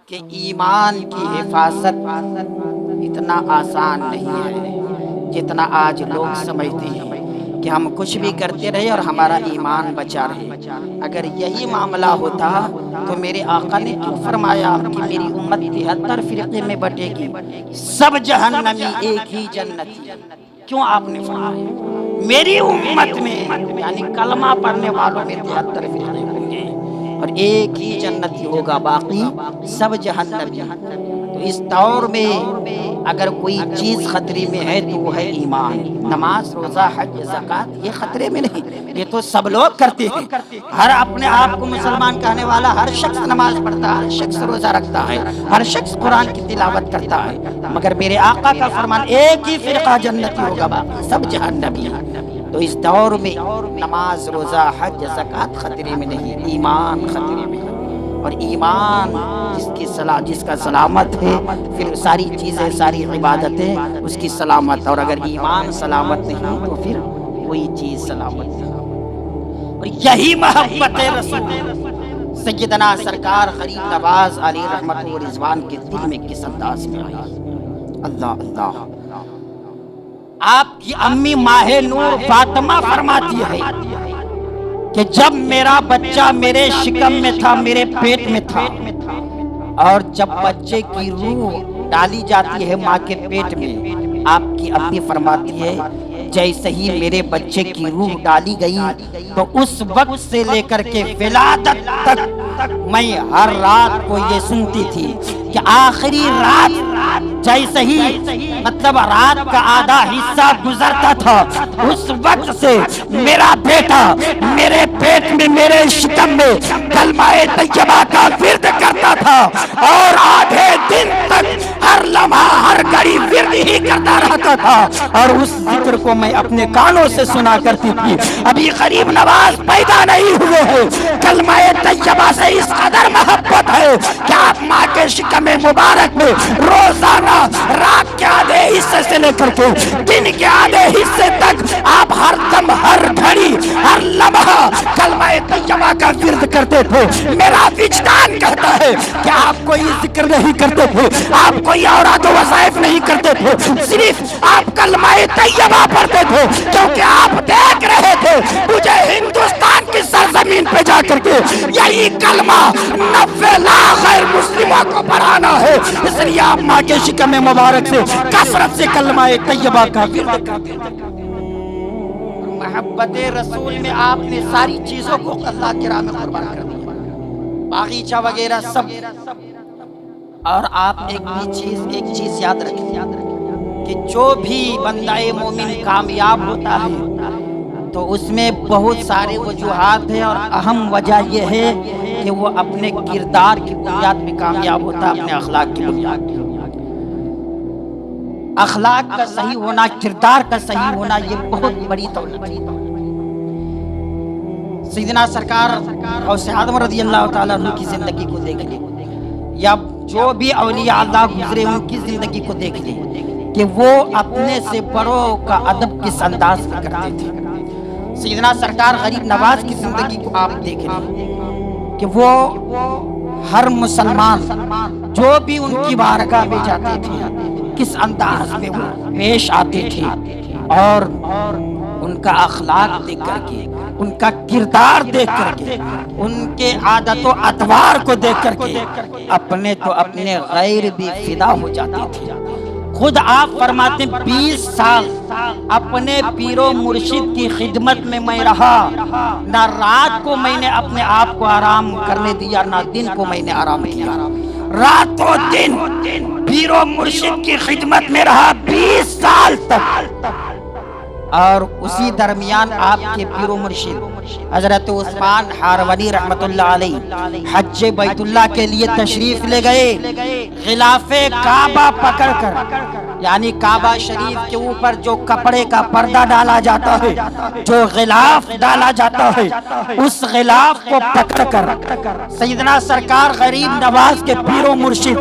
کہ ایمان کی حفاظت اتنا آسان نہیں ہے جتنا آج لوگ سمجھتے ہیں کہ ہم کچھ بھی کرتے رہے اور ہمارا ایمان بچا رہے۔ اگر یہی معاملہ ہوتا تو میرے آقا نے کیوں فرمایا کہ میری امت 73 فرقے میں بٹے گی، سب جہنمی ایک ہی جنتی؟ کیوں آپ نے فرمایا میری امت میں یعنی کلمہ پڑھنے والوں میں 73 فرقے ہوں گے اور ایک ہی جنتی ہوگا، باقی سب جہنمی؟ تو اس دور میں اگر کوئی چیز خطرے میں ہے تو وہ ہے ایمان۔ نماز، روزہ، حج، زکوٰۃ یہ خطرے میں نہیں، یہ تو سب لوگ کرتے ہیں۔ ہر اپنے آپ کو مسلمان کہنے والا ہر شخص نماز پڑھتا ہے، ہر شخص روزہ رکھتا ہے، ہر شخص قرآن کی تلاوت کرتا ہے، مگر میرے آقا کا فرمان ایک ہی فرقہ جنتی ہوگا، باقی سب جہنمی۔ تو اس دور میں نماز، روزہ، حج، زکوٰۃ خطرے میں نہیں، ایمان خطرے میں ہے۔ اور ایمان جس کا سلامت ہے پھر ساری چیزیں، ساری عبادتیں اس کی سلامت، اور اگر ایمان سلامت نہیں تو پھر کوئی چیز سلامت نہیں۔ اور یہی محبت رسول سیدنا سرکار غریب نواز علیہ رحمت و رضوان کے دل میں کس انداز میں آئی۔ اللہ اللہ، آپ کی امی ماہ نور فاطمہ فرماتی ہے کہ جب میرا بچہ میرے شکم میں تھا، میرے پیٹ میں تھا، اور جب بچے کی روح ڈالی جاتی ہے ماں کے پیٹ میں، آپ کی امی فرماتی ہے جیسے ہی میرے بچے کی روح ڈالی گئی تو اس وقت سے لے کر کے ولادت تک میں ہر رات کو یہ سنتی تھی کہ آخری رات جیسے ہی مطلب رات کا آدھا حصہ گزرتا تھا، اس وقت سے میرا بیٹا میرے پیٹ میں، میرے شکم میں کلمہ طیبہ کا ورد کرتا تھا، اور آدھے دن تک ہر لمحہ ہر گھڑی ورد ہی کرتا رہتا تھا، اور اس ذکر کو میں اپنے کانوں سے سنا کرتی تھی۔ ابھی غریب نواز پیدا نہیں ہوئے ہیں، کلمہ طیبہ سے اس قدر محبت ہے کہ آپ ماں کے شکم مبارک میں روزانہ رات کے آدھے حصے سے لے کر کے دن کے آدھے حصے تک آپ ہر دم، ہر گھڑی، ہر لمحہ کلمہ طیبہ کا ورد کرتے تھے۔ میرا وجدان کہتا ہے کہ آپ کوئی ذکر نہیں کرتے تھے، آپ کوئی اوراد و وظائف نہیں کرتے تھے، صرف آپ کلمہ طیبہ پڑھتے تھے، کیونکہ آپ دیکھ رہے تھے مجھے ہندوستان کی سرزمین پہ جا کر کے یہی کلمہ 90 لاکھ غیر مسلموں کو پڑھانا ہے، اس لیے آپ ماں کے شکم مبارک سے کثرت سے کلمہ طیبہ کا ورد کرتے تھے۔ محبت رسول میں آپ نے ساری چیزوں کو اللہ کی راہ میں قربان کر دیا، باغیچہ وغیرہ سب۔ اور آپ ایک چیز یاد رکھیں کہ جو بھی بندہ مومن کامیاب ہوتا ہے تو اس میں بہت سارے وجوہات ہیں، اور اہم وجہ یہ ہے کہ وہ اپنے کردار کی بنیاد پہ کامیاب ہوتا ہے، اپنے اخلاق کی بنیاد پہ۔ اخلاق کا صحیح ہونا، کردار کا صحیح ہونا، یہ بہت بڑی دولت ہے۔ سیدنا سرکار غوث اعظم رضی اللہ تعالیٰ عنہ کی زندگی کو دیکھ لیں، یا جو بھی اولیاء اللہ گزرے ان کی زندگی کو دیکھ لیں کہ وہ اپنے سے بڑوں کا ادب کس انداز میں کرتے تھے۔ سیدنا سرکار غریب نواز کی زندگی کو آپ دیکھ لیں کہ وہ ہر مسلمان جو بھی ان کی بارگاہ میں جاتے تھے کس انداز میں وہ پیش آتے تھے، اور ان کا اخلاق دیکھ کر کے، ان کا کردار دیکھ کر کے، ان کے عادت و اطوار کو دیکھ کر کے اپنے تو اپنے غیر بھی فدا ہو جاتے تھے۔ خود آپ فرماتے 20 سال اپنے پیر و مرشد کی خدمت میں میں رہا، نہ رات کو میں نے اپنے آپ کو آرام کرنے دیا، نہ دن کو میں نے آرام کیا، رات و دن پیر و مرشد کی خدمت میں رہا 20 سال تک۔ اور اسی درمیان آپ کے پیر و مرشد حضرت عثمان ہارونی رحمت اللہ علیہ حج بیت اللہ کے لیے تشریف لے گئے، غلاف کعبہ پکڑ کر، یعنی کعبہ شریف کے اوپر جو کپڑے کا پردہ ڈالا جاتا ہے، جو غلاف ڈالا جاتا ہے، اس غلاف کو پکڑ کر سیدنا سرکار غریب نواز کے پیر و مرشد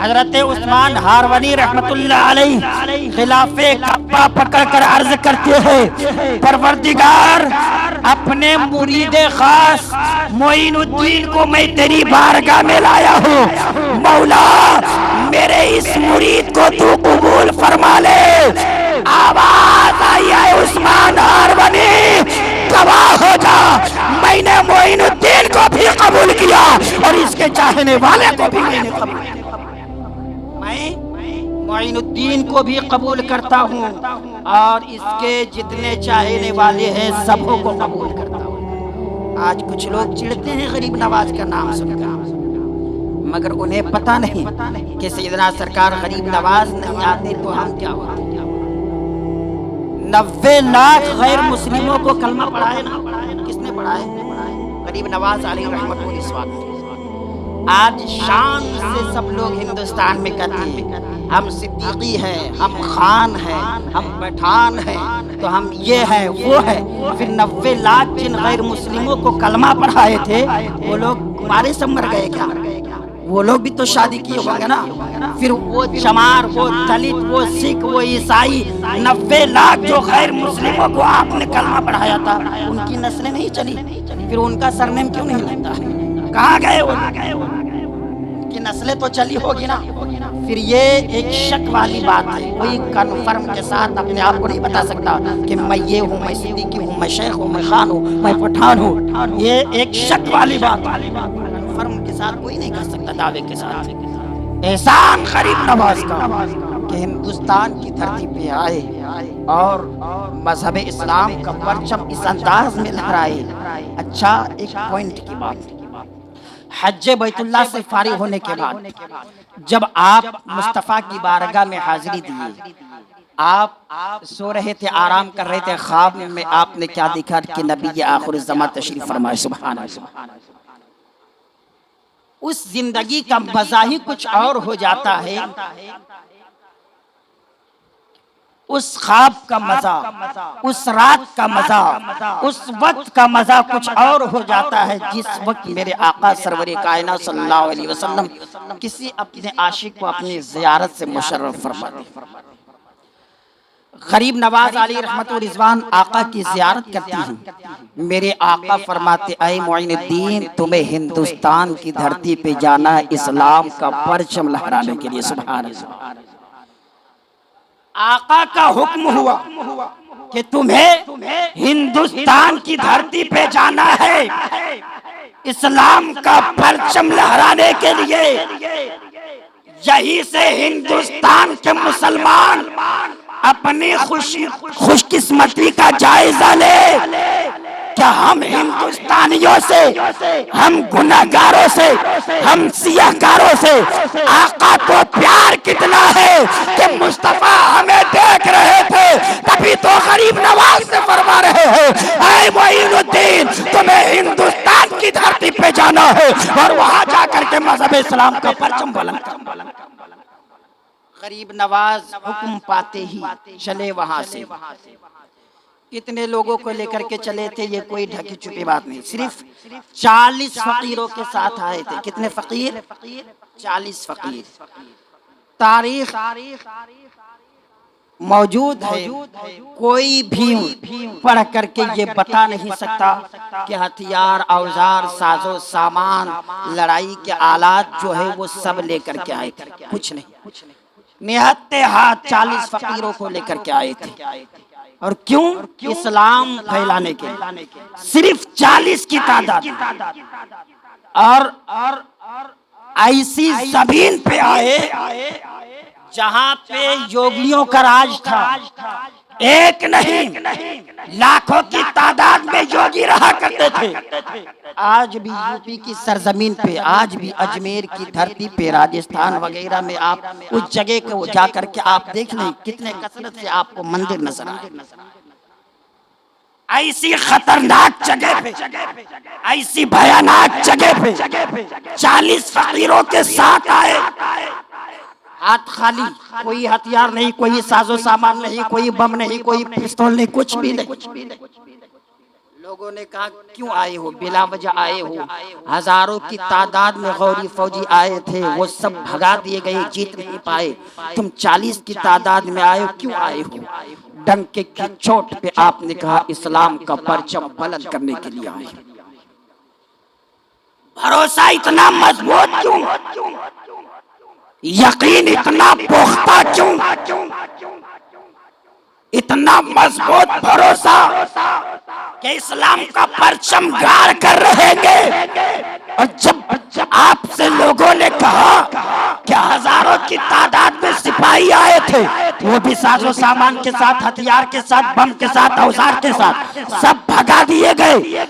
حضرت عثمان ہارونی رحمت اللہ علیہ غلاف کعبہ پکڑ کر عرض کرتے ہیں، پروردگار اپنے مرید خاص معین الدین کو میں تیری بارگاہ میں لایا ہوں، مولا میرے اس مرید کو تو قبول فرما لے۔ آواز آئی ہے عثمان ہارونی گواہ ہو جا، میں نے معین الدین کو بھی قبول کیا اور اس کے چاہنے والے کو بھی میں نے قبول کیا۔ میں معین الدین کو بھی قبول کرتا ہوں اور اس کے جتنے چاہنے والے ہیں سبوں کو قبول کرتا ہوں۔ آج کچھ لوگ چڑھتے ہیں غریب نواز کا نام سن کر، مگر انہیں پتہ نہیں کہ سیدنا سرکار غریب نواز نہیں آتے تو ہم کیا ہوتے۔ 90 لاکھ غیر مسلموں کو کلمہ پڑھائے نا، کس نے پڑھائے؟ غریب نواز علیہ رحمت اللہ۔ آج شان سے سب لوگ ہندوستان میں کہتے ہیں ہم صدیقی ہیں، ہم خان ہیں، ہم پٹھان ہیں، تو ہم یہ ہیں وہ ہیں۔ پھر 90 لاکھ جن غیر مسلموں کو کلمہ پڑھائے تھے وہ لوگ ہمارے سے مر گئے کیا؟ وہ لوگ بھی تو شادی کیے ہوں گے نا۔ پھر وہ چمار، وہ دلت، وہ سکھ، وہ عیسائی، 90 لاکھ جو غیر مسلموں کو آپ نے کلمہ پڑھایا تھا ان کی نسلیں نہیں چلی، پھر ان کا سرنیم کیوں نہیں لگتا؟ کہاں گئے وہ؟ ان کی نسلیں تو چلی ہوگی نا۔ پھر یہ ایک شک والی بات ہے، کوئی کنفرم کے ساتھ اپنے آپ کو نہیں بتا سکتا کہ میں یہ ہوں، میں صدیقی ہوں، میں شیخ ہوں، میں خان ہوں، میں پٹھان ہوں۔ یہ ایک شک والی بات ہے، کنفرم کے ساتھ کوئی نہیں کر سکتا دعوے کے ساتھ۔ احسان غریب نواز کا کہ ہندوستان کی دھرتی پہ آئے اور مذہب اسلام کا پرچم اس انداز میں لہرائے۔ اچھا، ایک پوائنٹ کی بات، حج بیت اللہ سے فارغ ہونے کے بعد جب آپ مصطفیٰ کی بارگاہ میں حاضری دیے، آپ سو رہے تھے، آرام کر رہے تھے، خواب میں آپ نے کیا دیکھا کہ نبی آخر الزمان تشریف فرمائے؟ سبحان اللہ۔ اس زندگی کا مزہ ہی کچھ اور ہو جاتا ہے، اس خواب کا مزہ، اس رات کا مزہ، اس وقت کا مزہ کچھ اور ہو جاتا ہے جس وقت میرے آقا سرور کائنات صلی اللہ علیہ وسلم کسی اپنے عاشق کو اپنی زیارت سے مشرف فرماتے۔ غریب نواز علی رحمت و رضوان آقا کی زیارت کرتی ہیں، میرے آقا فرماتے اے معین الدین تمہیں ہندوستان کی دھرتی پہ جانا ہے اسلام کا پرچم لہرانے کے لیے۔ سبحان اللہ۔ آقا کا حکم ہوا کہ تمہیں ہندوستان کی دھرتی پہ جانا ہے اسلام کا پرچم لہرانے کے لیے۔ یہی سے ہندوستان کے مسلمان اپنی خوش قسمتی کا جائزہ لے، کیا ہم ہندوستانیوں سے، ہم گناہگاروں سے، ہم سیاہکاروں سے آقا کو پیار کتنا ہے کہ مصطفیٰ ہمیں دیکھ رہے تھے تبھی تو غریب نواز سے فرما رہے ہیں اے معین الدین تمہیں ہندوستان کی دھرتی پہ جانا ہے اور وہاں جا کر کے مذہب اسلام کا پرچم بلند کرنا۔ غریب نواز حکم پاتے ہی چلے وہاں سے۔ کتنے لوگوں کو لے کر کے چلے تھے یہ کوئی ڈھکی چھپی بات نہیں، صرف 40 فقیروں کے ساتھ آئے تھے۔ کتنے فقیر؟ 40 فقیر۔ تاریخ موجود ہے، کوئی بھی پڑھ کر کے یہ بتا نہیں سکتا کہ ہتھیار، اوزار، ساز و سامان، لڑائی کے آلات جو ہے وہ سب لے کر کے آئے تھے، کچھ نہیں، نہتے ہاتھ 40 فقیروں کو لے کر کے آئے تھے۔ اور کیوں؟ اسلام پھیلانے کے، صرف 40 کی تعداد، اور ایسی زمین پہ آئے جہاں پہ یوگیوں کا راج تھا، ایک نہیں لاکھوں کی تعداد میں یوگی رہا کرتے تھے۔ آج بھی یو پی کی سرزمین پہ، آج بھی اجمیر کی دھرتی پہ، راجستھان وغیرہ میں آپ اس جگہ کو جا کر کے آپ دیکھ لیں کتنے کثرت سے آپ کو مندر نظر آئے۔ ایسی خطرناک جگہ پہ، ایسی بھیانک جگہ پہ 40 فقیروں کے ساتھ آئے، ہاتھ خالی، کوئی ہتھیار نہیں، کوئی ساز و سامان نہیں، کوئی بم نہیں، کوئی پستول نہیں، کچھ بھی نہیں۔ لوگوں نے کہا کیوں آئے ہو؟ بلا وجہ آئے ہو؟ ہزاروں کی تعداد میں غوری فوجی آئے تھے، وہ سب بھگا دیے گئے، جیت نہیں پائے، تم 40 کی تعداد میں آئے ہو، کیوں آئے ہو؟ ڈنکے کی چوٹ پہ آپ نے کہا اسلام کا پرچم بلند کرنے کے لیے آئے۔ بھروسہ اتنا مضبوط کیوں؟ یقین اتنا پختہ کیوں؟ اتنا مضبوط بھروسہ کہ اسلام کا پرچم گاڑ کر رہیں گے۔ اور جب آپ سے لوگوں نے کہا کہ ہزاروں کی تعداد میں سپاہی آئے تھے، وہ بھی ساز و سامان کے ساتھ، ہتھیار کے ساتھ، بم کے ساتھ، اوزار کے ساتھ، سب بھگا دیے گئے۔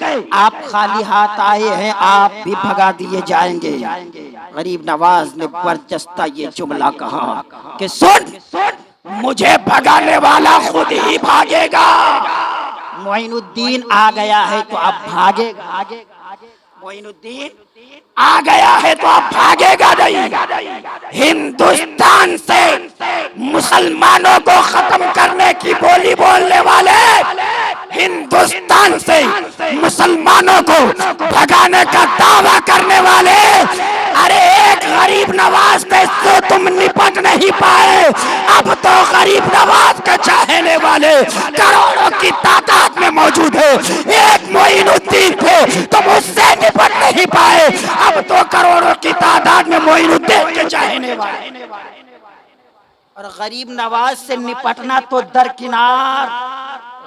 آپ خالی ہاتھ آئے ہیں، آپ بھی بھگا دیے جائیں گے۔ غریب نواز نے برجستہ یہ جملہ کہا کہ سن، مجھے بھگانے والا خود ہی بھاگے گا۔ معین الدین آ گیا ہے تو اب بھاگے گا۔ معین الدین آ گیا ہے تو اب بھاگے گا نہیں۔ ہندوستان سے مسلمانوں کو ختم کرنے کی بولی بولنے والے، ہندوستان سے مسلمانوں کو بھگانے کا دعویٰ کرنے والے، ارے ایک غریب نواز سے تم نپٹ نہیں پائے، اب تو غریب نواز کے چاہنے والے کروڑوں کی تعداد میں موجود ہے۔ ایک معین الدین تھے تم اس سے نپٹ نہیں پائے، اب تو کروڑوں کی تعداد میں معین الدین کے چاہنے والے۔ اور غریب نواز سے نپٹنا تو درکنار،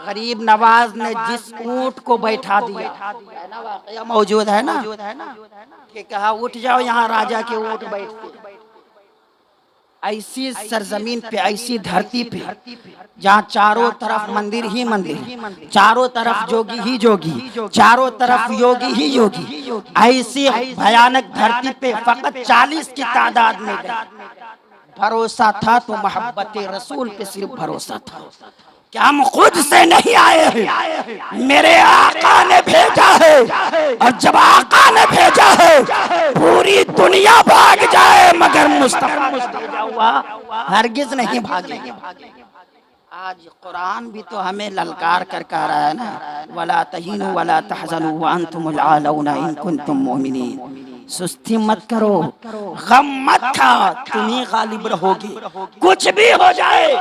غریب نواز نے جس اونٹ کو بیٹھا دیا، واقعہ موجود ہے نا، کہ کہا اٹھ جاؤ یہاں راجہ کے اونٹ بیٹھتے۔ ایسی سرزمین پہ، ایسی دھرتی پہ جہاں چاروں طرف مندر ہی مندر، چاروں طرف جوگی ہی جوگی، چاروں طرف یوگی ہی یوگی، ایسی بھیانک دھرتی پہ فقط 40 کی تعداد میں گئے۔ بھروسہ تھا تو محبت رسول پہ صرف بھروسہ تھا کہ ہم خود سے نہیں آئے ہیں، میرے آقا نے بھیجا ہے، اور جب آقا نے بھیجا ہے پوری دنیا بھاگ جائے مگر مصطفیٰ کا بھیجا ہوا ہرگز نہیں بھاگے گا۔ آج قرآن بھی تو ہمیں للکار کر کہہ رہا ہے نا، وَلَا تَهِنُوا وَلَا تَحْزَنُوا وَأَنْتُمُ الْأَعْلَوْنَ إِن كُنتُم مُؤْمِنِينَ۔ سستی مت کرو، غم مت کھا، تم ہی غالب رہو گے۔ کچھ بھی ہو جائے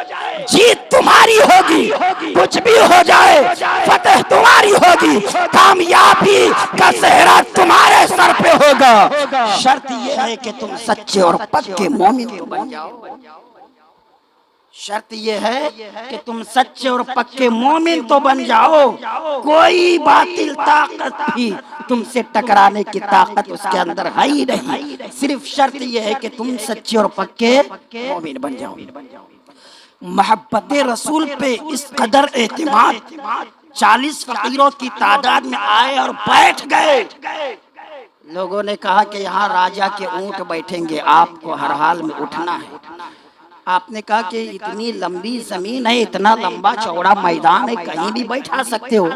جیت تمہاری ہوگی، کچھ بھی ہو جائے فتح تمہاری ہوگی، کامیابی کا صحرا تمہارے سر پہ ہوگا۔ شرط یہ ہے کہ تم سچے اور پکے مومن تو بن جاؤ۔ شرط یہ ہے کہ تم سچے اور پکے مومن تو بن جاؤ۔ کوئی باطل طاقت بھی تم سے ٹکرانے کی طاقت اس کے اندر ہے ہی نہیں، صرف شرط یہ ہے کہ تم سچے اور پکے مومن بن جاؤ۔ محبت رسول پہ اس قدر اعتماد، 40 فقیروں کی تعداد میں آئے اور بیٹھ گئے۔ لوگوں نے کہا کہ یہاں راجہ کے اونٹ بیٹھیں گے، آپ کو ہر حال میں اٹھنا ہے۔ آپ نے کہا کہ اتنی لمبی زمین ہے، اتنا لمبا چوڑا میدان ہے، کہیں بھی بیٹھا سکتے ہو،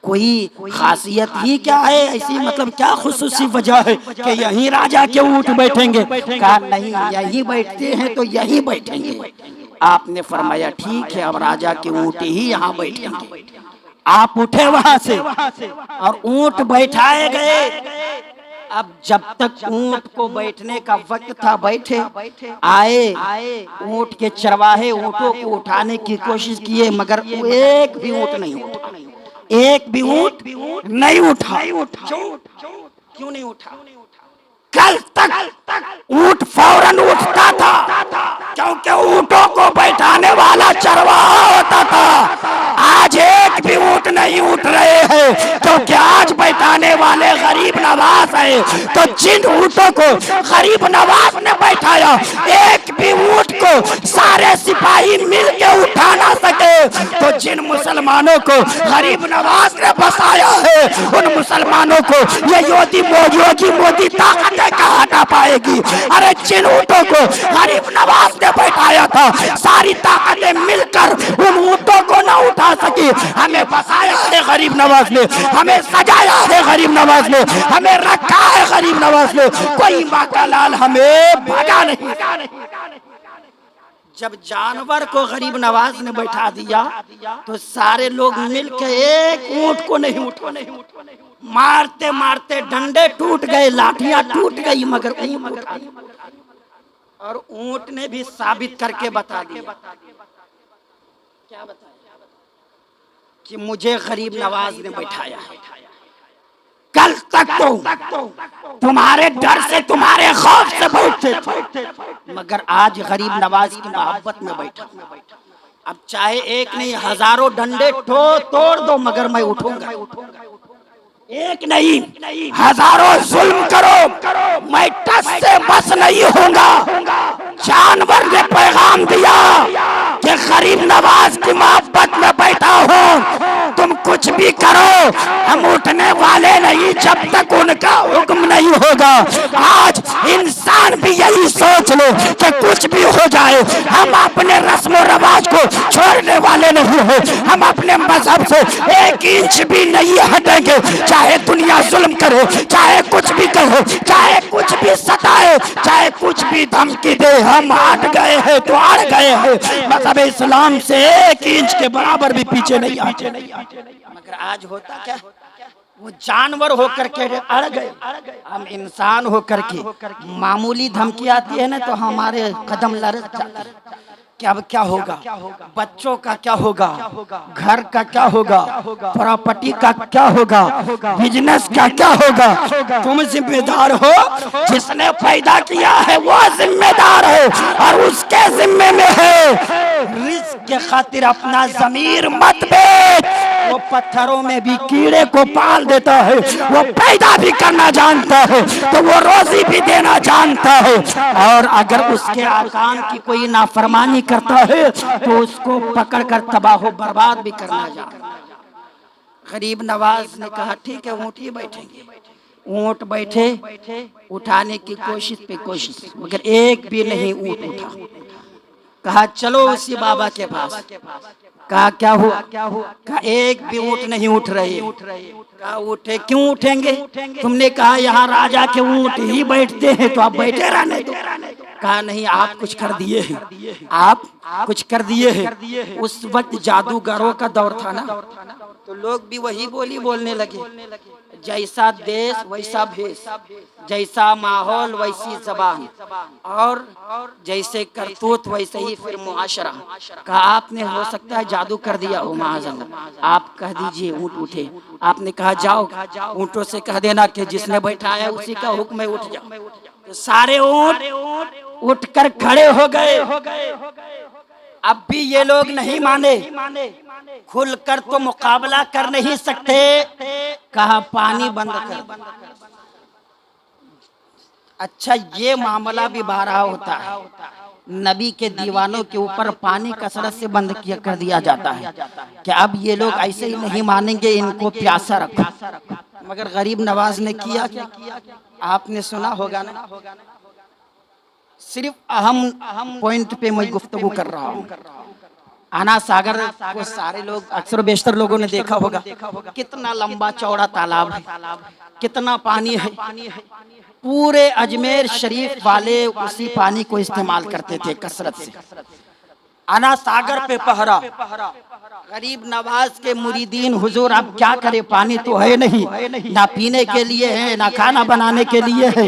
کوئی خاصیت ہی کیا ہے ایسی، مطلب کیا خصوصی وجہ ہے کہ یہیں راجہ کے اونٹ بیٹھیں گے؟ کہا نہیں، یہیں بیٹھتے ہیں تو یہیں بیٹھیں گے۔ آپ نے فرمایا ٹھیک ہے، اب راجہ کے اونٹ ہی یہاں بیٹھیں گے۔ آپ اٹھے وہاں سے اور اونٹ بیٹھائے گئے۔ اب جب تک اونٹ کو بیٹھنے کا وقت تھا بیٹھے، آئے اونٹ کے چرواہے اونٹوں کو اٹھانے کی کوشش کیے مگر ایک بھی اونٹ نہیں اٹھا، ایک بھی اونٹ نہیں اٹھا۔ کیوں نہیں اٹھا؟ کل تک اونٹ فوراً اٹھتا تھا کیونکہ اونٹوں کو بیٹھانے والا چرواہا ہوتا تھا۔ آج ایک بھی اونٹ نہیں اٹھ رہے ہیں کیونکہ آج بیٹھانے والے غریب نواز ہیں، تو جن اونٹوں کو غریب نواز نے بیٹھایا ایک بھی اونٹ کو سارے سپاہی مل کے اٹھا نہ سکے، تو جن مسلمانوں کو غریب نواز نے بسایا ہے ان مسلمانوں کو یہ یوگی مودی طاقتیں کہاں ہٹا پائے گی؟ ارے جن اونٹوں کو غریب نواز نے بیٹھایا تھا ساری طاقتیں مل کر ان اونٹوں کو نہ اٹھا سکی۔ ہمیں بسایا ہے غریب نواز نے، ہمیں سجایا ہے غریب نواز نے، ہمیں رکھا ہے غریب نواز نے، کوئی ماں کا لال ہمیں بھگا نہیں۔ جب جانور کو غریب نواز نے بیٹھا دیا تو سارے لوگ مل کے ایک اونٹ کو نہیں اٹھا، مارتے مارتے ڈنڈے ٹوٹ گئے، لاٹھیاں ٹوٹ گئی مگر اونٹ اٹھا۔ اور اونٹ نے بھی ثابت کر کے بتا دیا، کیا بتایا؟ کہ مجھے غریب نواز نے بیٹھایا ہے۔ کل تک تو تمہارے ڈر سے تمہارے خوف سے بیٹھتے تھے، مگر آج غریب نواز کی محبت میں بیٹھا۔ اب چاہے ایک نہیں ہزاروں ڈنڈے توڑ دو مگر میں اٹھوں گا، ایک نہیں ہزاروں ظلم کرو میں ٹس سے بس نہیں ہوں گا۔ جانور نے پیغام دیا کہ غریب نواز کی محبت میں بیٹھا ہوں، تم کچھ بھی کرو ہم اٹھنے والے نہیں جب تک ان کا حکم نہیں ہوگا۔ آج انسان بھی یہی سوچ لو کہ کچھ بھی ہو جائے ہم اپنے رسم و رواج کو چھوڑنے والے نہیں ہیں، ہم اپنے مذہب سے ایک انچ بھی نہیں ہٹیں گے، چاہے دنیا ظلم کرے، چاہے کچھ بھی کہے، چاہے کچھ بھی ستائے، چاہے کچھ بھی دھمکی دے، ہم ہٹ گئے ہیں تو اڑ گئے ہیں، مذہب اسلام سے ایک انچ کے برابر بھی پیچھے نہیں آتے۔ مگر آج ہوتا کیا، وہ جانور ہو کر کے اڑ گئے، ہم انسان ہو کر کے معمولی دھمکی آتی ہے نا تو ہمارے قدم لرز جاتے ہیں کہ اب کیا ہوگا، بچوں کا کیا ہوگا، گھر کا کیا ہوگا، پراپرٹی کا کیا ہوگا، بزنس کا کیا ہوگا۔ تم ذمہ دار ہو، جس نے پیدا کیا ہے وہ ذمہ دار ہے اور اس کے ذمہ میں ہے۔ رزق کے خاطر اپنا ضمیر مت بیچ، وہ پتھروں میں بھی کیڑے کو پال دیتا ہے، وہ پیدا بھی کرنا جانتا ہے تو وہ روزی بھی دینا جانتا ہے، اور اگر اس کے احکام کی کوئی نافرمانی کرتا ہے تو اس کو پکڑ کر تباہ و برباد بھی کرنا جانتا ہے۔ غریب نواز نے کہا ٹھیک ہے اونٹ ہی بیٹھیں گے، اونٹ بیٹھے، اٹھانے کی کوشش پہ کوشش مگر ایک بھی نہیں اونٹ اٹھا۔ کہا چلو اسی بابا کے پاس، کہا کیا ہوا، کہا ایک بھی اونٹ نہیں اٹھ رہے، کہا اٹھے کیوں اٹھیں گے، تم نے کہا یہاں راجہ کے اونٹ ہی بیٹھتے ہیں تو آپ بیٹھے رہنے دو۔ کہا نہیں آپ کچھ کر دیے ہیں، آپ کچھ کر دیے ہیں۔ اس وقت جادوگروں کا دور تھا نا تو لوگ بھی وہی بولی بولنے لگے، جیسا دیس ویسا بھیس، جیسا ماحول ویسی زبان، اور جیسے کرتوت ویسے ہی پھر معاشرہ۔ کہا آپ نے ہو سکتا ہے جادو کر دیا ہو، معاذ اللہ، آپ کہہ دیجئے اونٹ اٹھے۔ آپ نے کہا جاؤ اونٹوں سے کہہ دینا کہ جس نے بیٹھایا اسی کا حکم ہے اٹھ جاؤ۔ تو سارے اونٹ اٹھ کر کھڑے ہو گئے۔ اب بھی یہ لوگ نہیں مانے، کھل کر تو مقابلہ کر نہیں سکتے، کہا پانی بند کر۔ اچھا یہ معاملہ بھی بارہا ہوتا ہے، نبی کے دیوانوں کے اوپر پانی کثرت سے بند کر دیا جاتا ہے کہ اب یہ لوگ ایسے ہی نہیں مانیں گے، ان کو پیاسا رکھو۔ مگر غریب نواز نے کیا کیا، آپ نے سنا ہوگا نا۔ صرف اہم پوائنٹ پہ میں گفتگو کر رہا ہوں۔ آنا ساگر کو سارے لوگ اکثر و بیشتر لوگوں نے دیکھا ہوگا، کتنا لمبا چوڑا تالاب ہے، کتنا پانی ہے۔ پورے اجمیر شریف والے اسی پانی کو استعمال کرتے تھے کثرت سے۔ آنا ساگر پہ پہرا، غریب نواز کے مریدین حضور اب کیا کرے، پانی تو ہے نہیں، نہ پینے کے لیے ہے، نہ کھانا بنانے کے لیے ہے،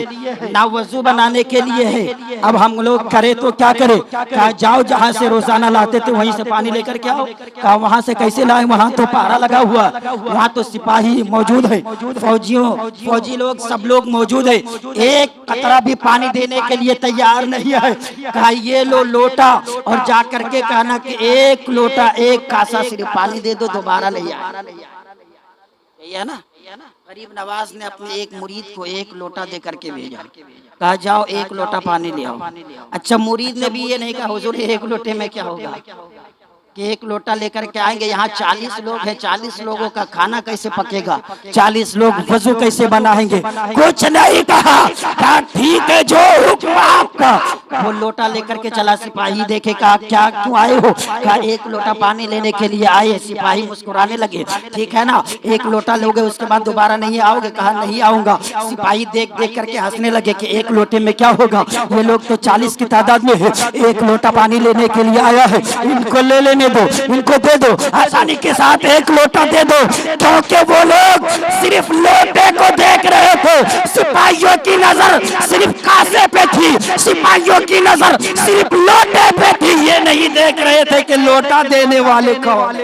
نہ وضو بنانے کے لیے ہے، اب ہم لوگ کرے تو کیا کرے۔ کہا جاؤ جہاں سے روزانہ لاتے تھے وہیں سے پانی لے کر کے آؤ۔ کہا وہاں سے کیسے لائیں، وہاں تو پہرا لگا ہوا، وہاں تو سپاہی موجود ہے، فوجی لوگ سب لوگ موجود ہیں، ایک قطرہ بھی پانی دینے کے لیے تیار نہیں ہے۔ کہا یہ لو لوٹا، اور جا کر کے کہنا کہ ایک لوٹا ایک کاسا صرف پانی دے دو، دوبارہ نہیں آئے۔ یہی ہے نا، غریب نواز نے اپنے ایک مرید کو ایک لوٹا دے کر کے بھیجا، کہا جاؤ ایک لوٹا پانی لے آؤ۔ اچھا مرید نے بھی یہ نہیں کہا حضور ایک لوٹے میں کیا ہوگا کہ ایک لوٹا لے کر کے آئیں گے، یہاں 40 لوگ ہیں، 40 لوگوں کا کھانا کیسے پکے گا، 40 لوگ وضو کیسے بنائیں گے، کچھ نہیں کہا۔ کہا ٹھیک ہے جو حکم آپ کا۔ وہ لوٹا لے کر کے چلا، سپاہی دیکھے، کہا کیا کیوں آئے ہو، کہا ایک لوٹا پانی لینے کے لیے آئے۔ سپاہی مسکرانے لگے، ٹھیک ہے نا ایک لوٹا لوگے اس کے بعد دوبارہ نہیں آؤ گے، کہا نہیں آؤں گا۔ سپاہی دیکھ دیکھ کر کے ہنسنے لگے کہ ایک لوٹے میں کیا ہوگا، یہ لوگ تو 40 کی تعداد میں ہے، ایک لوٹا پانی لینے کے لیے آیا ہے، ان کو لے لینے دو، ان کو دے دو، آسانی کے ساتھ ایک لوٹا دے دو۔ کیونکہ وہ لوگ صرف لوٹے کو دیکھ رہے تھے، سپاہیوں کی نظر صرف کاسے پہ تھی، سپاہیوں کی نظر صرف لوٹے پہ تھی، یہ نہیں دیکھ رہے تھے کہ لوٹا دینے والے کون۔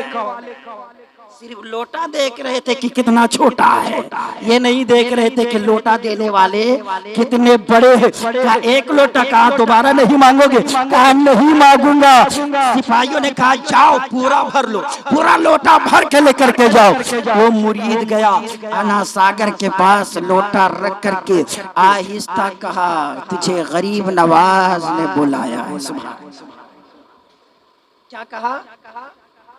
صرف لوٹا دیکھ رہے تھے کہ کتنا چھوٹا ہے، یہ نہیں دیکھ رہے تھے کہ لوٹا دینے والے کتنے بڑے ہیں۔ کہا ایک لوٹا، کہا دوبارہ نہیں مانگو گے؟ کہا نہیں مانگوں گا۔ سپاہیوں نے کہا جاؤ پورا بھر لو، پورا لوٹا بھر کے لے کر کے جاؤ۔ وہ مرید گیا انا ساگر کے پاس، لوٹا رکھ کر کے آہستہ کہا تجھے غریب نواز نے بلایا ہے۔ سبحان، کیا کہا؟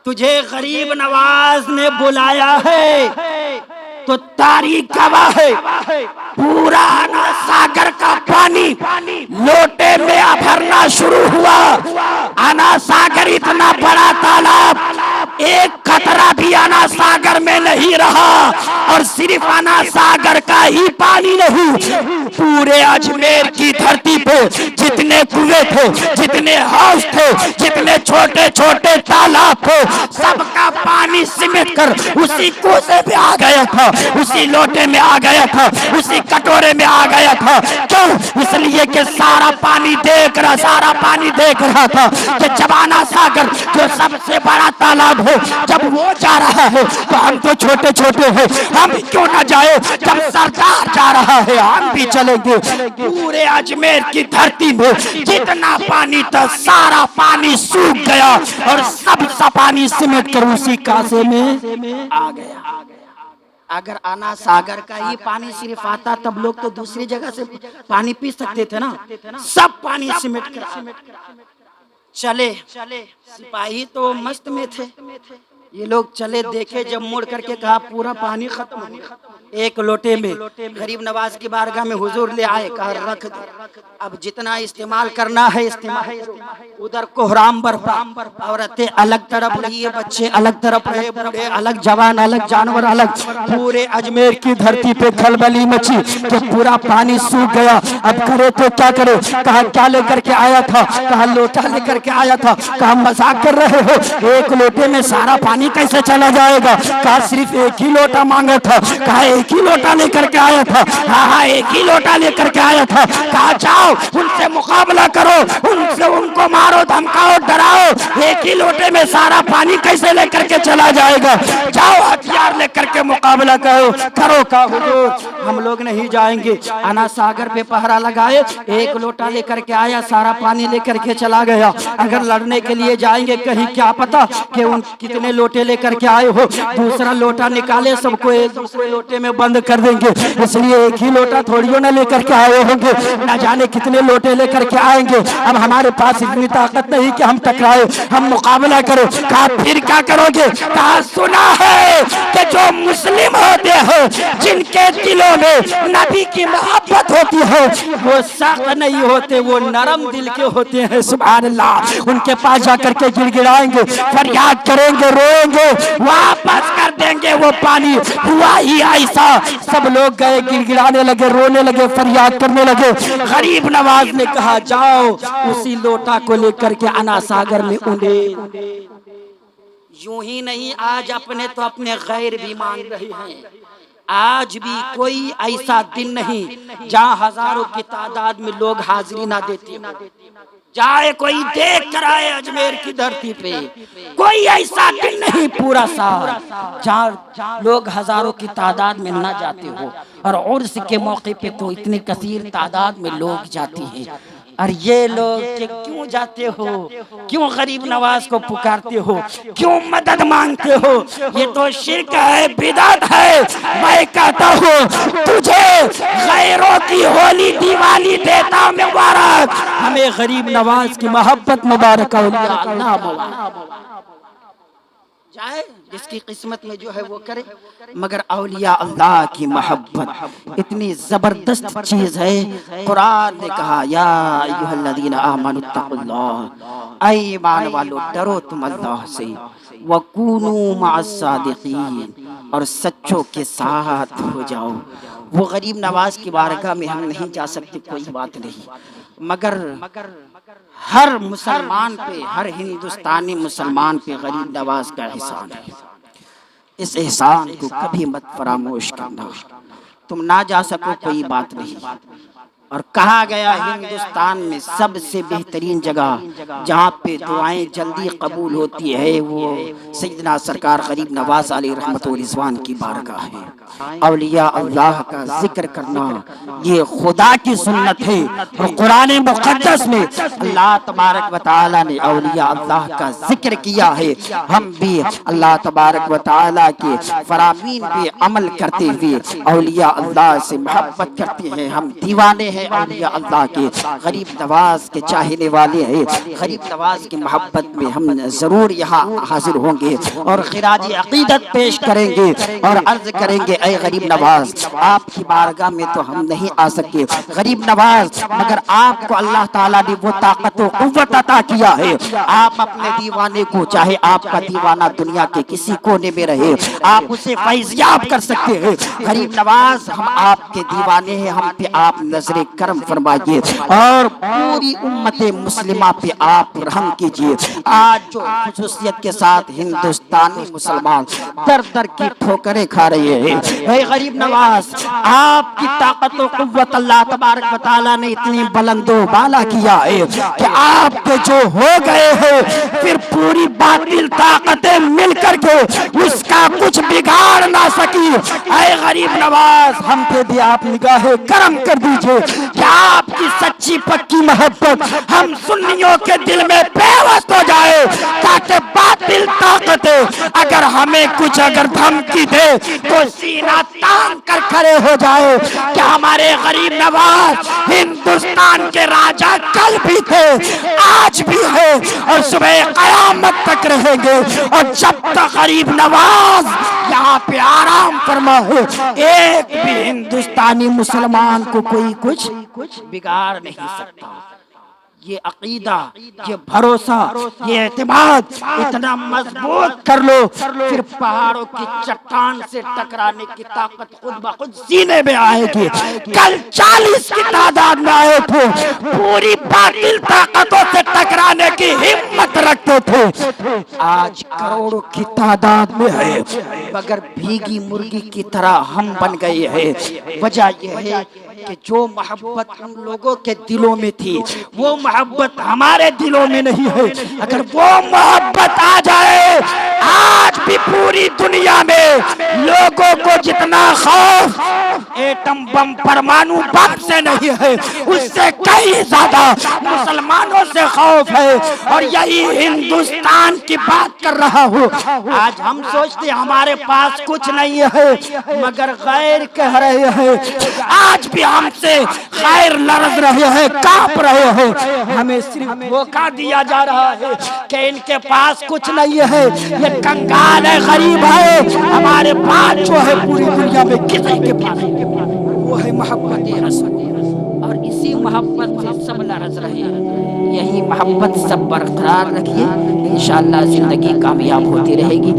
تجھے غریب نواز نے بلایا ہے۔ تو تاریخ گواہ ہے، پورا انا ساگر کا پانی لوٹے میں بھرنا شروع ہوا۔ انا ساگر اتنا بڑا تالاب، ایک قطرہ بھی انا ساگر میں نہیں رہا، اور صرف انا ساگر کا ہی پانی نہیں، پورے اجمیر کی دھرتی پہ جتنے کنویں تھے، جتنے حوض تھے، جتنے چھوٹے چھوٹے تالاب تھے، سب کا پانی سمٹ کر اسی کوزے میں آ گیا تھا، اسی لوٹے میں آ گیا تھا، اسی کٹورے میں آ گیا تھا۔ کیوں؟ اس لیے کہ سارا پانی دیکھ رہا تھا کہ جب انا ساگر جو سب سے بڑا تالاب ہے، جب وہ جا رہا ہے تو ہم تو چھوٹے چھوٹے ہیں، ہم کیوں نہ جائے؟ جب سردار جا رہا ہے ہم بھی چلیں گے۔ پورے اجمیر کی دھرتی میں جتنا پانی تھا سارا پانی سوکھ گیا، اور سب پانی سمٹ کر اسی کاسے میں آ گیا۔ اگر انا ساگر کا ہی پانی صرف آتا تب لوگ تو دوسری جگہ سے پانی پی سکتے تھے نا، سب پانی سمٹ کر چلے۔ سپاہی تو مست میں تھے، یہ لوگ چلے، دیکھے جب مڑ کر کے کہا پورا پانی ختم ہو گیا۔ ایک لوٹے میں غریب نواز کی بارگاہ میں حضور لے آئے، کہا رکھ دو، اب جتنا استعمال کرنا ہے استعمال کرو۔ ادھر کوہرام برپا، عورتیں الگ طرف رہی، بچے الگ طرف رہے، بوڑھے الگ، جوان الگ، جانور الگ۔ پورے اجمیر کی دھرتی پہ کھلبلی مچی کہ پورا پانی سوکھ گیا، اب کرے تو کیا کرے؟ کہا کیا لے کر کے آیا تھا؟ کہا لوٹا لے کر کے آیا تھا۔ کہا مذاق کر رہے ہو؟ ایک لوٹے میں سارا پانی کیسے چلا جائے گا؟ کہا صرف ایک ہی لوٹا مانگا تھا۔ کہا ایک ہی لوٹا لے کر کے آیا تھا؟ ہاں ایک ہی لوٹا لے کر کے آیا تھا۔ کہا جاؤ ان سے مقابلہ کرو، ان کو مارو، دھمکاؤ، ڈراؤ، ایک ہی لوٹے میں سارا پانی کیسے لے کر کے چلا جائے گا؟ جاؤ ہتھیار لے کر کے مقابلہ کرو۔ کہا حضور ہم لوگ نہیں جائیں گے۔ انا ساگر پہ پہرا لگائے، ایک لوٹا لے کر کے آیا، سارا پانی لے کر کے چلا گیا۔ اگر لڑنے کے لیے جائیں گے کہیں کیا پتا کہ ان کتنے لوٹے لے کر کے آئے ہو، دوسرا لوٹا نکالے سب کو ایک دوسرے لوٹے میں بند کر دیں گے، اس لیے ایک ہی لوٹا تھوڑیوں نہ لے کر کے آئے ہوں گے، نہ جانے کتنے لوٹے لے کر کے آئیں گے۔ اب ہمارے پاس اتنی طاقت نہیں کہ ہم ٹکرائے، ہم مقابلہ کرو۔ کہا پھر کیا کرو گے؟ کہا سنا ہے کہ جو مسلم ہوتے ہیں، جن کے دلوں میں نبی کی محبت ہوتی ہے، وہ سخت نہیں ہوتے، وہ نرم دل کے ہوتے ہیں۔ سبحان اللہ۔ ان کے پاس جا کر کے گڑ گڑائیں گے، فریاد کریں گے، روئیں گے، واپس کر دیں گے وہ پانی۔ ہوا ہی ایسا، سب لوگ گئے، گڑ گڑانے لگے، رونے لگے، فریاد کرنے لگے۔ غریب نواز نے کہا جاؤ اسی لوٹا کو لے کر کے انا ساگر میں انڈے۔ یوں ہی نہیں، آج اپنے تو اپنے غیر بھی مانگ رہے ہیں۔ آج بھی کوئی ایسا دن نہیں جہاں ہزاروں کی تعداد میں لوگ حاضری نہ دیتے ہوں۔ جائے کوئی دیکھ کر آئے اجمیر کی دھرتی پہ، کوئی ایسا دن نہیں پورا سال جہاں لوگ ہزاروں کی تعداد میں نہ جاتے ہو، اور عرس کے موقع پہ تو اتنی کثیر تعداد میں لوگ جاتے ہیں۔ اور یہ لوگ کہ کیوں جاتے ہو؟ کیوں غریب نواز کو پکارتے ہو؟ کیوں مدد مانگتے ہو؟ یہ تو شرک ہے، بدعت ہے۔ میں کہتا ہوں تجھے غیروں کی ہولی دیوالی دیتا ہوں مبارک، ہمیں غریب نواز کی محبت مبارک اولیاء اللہ مبارک جائے، جس کی قسمت میں جو ہے وہ کرے، مگر اولیاء اللہ کی محبت اتنی زبردست چیز ہے۔ قرآن نے کہا یا ایھا الذین آمنوا اتقوا اللہ، اے ایمان والو ڈرو تم اللہ سے، وکونوا مع الصادقین، اور سچوں کے ساتھ ہو جاؤ۔ وہ غریب نواز کی بارگاہ میں ہم نہیں جا سکتے، کوئی بات نہیں، مگر ہر مسلمان پہ، ہر ہندوستانی مسلمان پہ غریب نواز کا احسان ہے۔ اس احسان کو کبھی مت فراموش کرنا۔ تم نہ جا سکو کوئی بات نہیں، اور کہا گیا ہندوستان میں سب سے بہترین جگہ جہاں پہ دعائیں جلدی قبول ہوتی ہے وہ سیدنا سرکار غریب نواز علیہ رحمت و رضوان کی بارگاہ ہے۔ اولیاء اللہ کا ذکر کرنا یہ خدا کی سنت ہے، اور قرآن مقدس میں اللہ تبارک و تعالی نے اولیاء اللہ کا ذکر کیا ہے۔ ہم بھی اللہ تبارک و تعالی کے فرامین پہ عمل کرتے ہوئے اولیاء اللہ سے محبت کرتے ہیں، ہم دیوانے ہیں اولیاء اللہ کے، غریب نواز کے چاہنے والے ہیں۔ غریب نواز کی محبت میں ہم ضرور یہاں حاضر ہوں گے اور خراج عقیدت پیش کریں گے اور عرض کریں گے اے غریب نواز، آپ کی بارگاہ میں تو ہم نہیں آ سکے غریب نواز، مگر آپ کو اللہ تعالیٰ نے وہ طاقت و قوت عطا کیا ہے، آپ اپنے دیوانے کو، چاہے آپ کا دیوانہ دنیا کے کسی کونے میں رہے، آپ اسے فیضیاب کر سکتے ہیں۔ غریب نواز، ہم آپ کے دیوانے ہیں، ہم پہ آپ نظر کرم فرمائیے اور پوری امت مسلمہ پہ آپ رحم کیجئے۔ آج جو خصوصیت کے ساتھ ہندوستانی مسلمان در در کی ٹھوکریں کھا رہے ہیں، اے غریب نواز، آپ کی طاقت و قوت اللہ تبارک و تعالیٰ نے اتنی بلند و بالا کیا ہے کہ آپ کے جو ہو گئے ہیں پھر پوری باطل طاقتیں مل کر کے اس کا کچھ بگاڑ نہ سکی۔ اے غریب نواز، ہم پہ بھی آپ نگاہ کرم کر دیجئے کہ آپ کی سچی پکی محبت ہم سنیوں کے دل میں پیوست ہو جائے، تاکہ باطل طاقتیں اگر ہمیں کچھ دھمکی دے تو سینہ تان کر کھڑے ہو جائے کہ ہمارے غریب نواز ہندوستان کے راجہ کل بھی تھے، آج بھی ہے اور صبح قیامت تک رہیں گے، اور جب تک غریب نواز یہاں پہ آرام فرما ہے ایک بھی ہندوستانی مسلمان کو کوئی کچھ بگاڑ نہیں سکتا۔ یہ عقیدہ، یہ بھروسہ، یہ اعتماد اتنا مضبوط کر لو، پھر پہاڑوں کی چٹان سے ٹکرانے کی طاقت خود بخود سینے میں آئے گی۔ کل 40 کی تعداد میں آئے تھے، پوری باطل طاقتوں سے ٹکرانے کی ہمت رکھتے تھے، آج کروڑوں کی تعداد میں ہے مگر بھیگی مرغی کی طرح ہم بن گئے ہیں۔ وجہ یہ ہے کہ جو محبت ہم لوگوں کے دلوں میں تھی وہ محبت ہمارے دلوں میں نہیں ہے۔ اگر وہ محبت آ جائے، آج بھی پوری دنیا میں لوگوں کو جتنا خوف ایٹم بم پرمانو بم سے نہیں ہے، اس سے کئی زیادہ مسلمانوں سے خوف ہے، اور یہی ہندوستان کی بات کر رہا ہوں۔ آج ہم سوچتے ہمارے پاس کچھ نہیں ہے مگر غیر کہہ رہے ہیں، آج بھی ہم سے غیر لرز رہے ہیں، کانپ رہے ہیں، ہمیں صرف دھوکہ دیا جا رہا ہے کہ ان کے پاس کچھ نہیں ہے، یہ کنگال ہے، غریب ہے، ہمارے پاس جو ہے پوری دنیا میں کسی کے پاس وہ ہے محبت رسول، اور اسی محبت سے سب لرز رہے ہیں۔ یہی محبت سب برقرار رکھیے، انشاءاللہ زندگی کامیاب ہوتی رہے گی۔